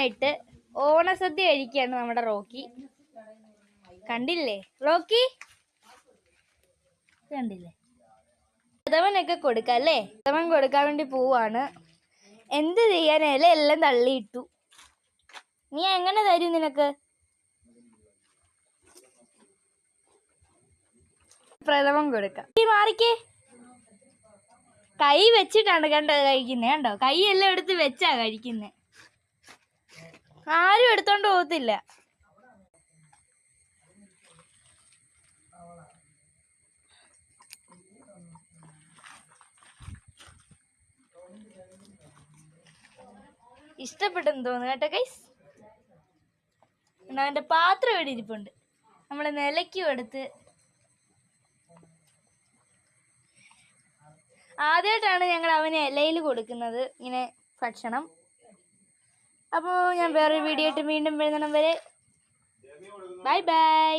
ആദ്യമായിട്ട് ഓണസദ്യ കഴിക്കുകയാണ് നമ്മുടെ റോക്കി. കണ്ടില്ലേ റോക്കി? കണ്ടില്ലേ? പ്രഥമനൊക്കെ കൊടുക്കാം അല്ലേ? പ്രഥമൻ കൊടുക്കാൻ വേണ്ടി പോവാണ്. എന്ത് ചെയ്യാനല്ലേ, എല്ലാം തള്ളിയിട്ടു. നീ എങ്ങനെ തരും നിനക്ക്? പ്രഥമൻ കൊടുക്കാം. നീ മാറിക്കേ. കൈ വെച്ചിട്ടാണ് കഴിക്കുന്നേ. കണ്ടോ, കൈ എല്ലാം എടുത്ത് വെച്ചാ കഴിക്കുന്നേ. ആരും എടുത്തോണ്ട് പോകത്തില്ല. ഇഷ്ടപ്പെട്ടെന്ന് തോന്നുന്നു കേട്ടോ ഗൈസ്. അവന്റെ പാത്രം ഇവിടെ ഇരിപ്പുണ്ട്. നമ്മള് നിലയ്ക്കും എടുത്ത്. ആദ്യമായിട്ടാണ് ഞങ്ങൾ അവന് ഇലയിൽ കൊടുക്കുന്നത് ഇങ്ങനെ ഭക്ഷണം. അപ്പോൾ ഞാൻ വേറൊരു വീഡിയോ ആയിട്ട് വീണ്ടും വരുന്നിടം വരെ ബൈ ബൈ.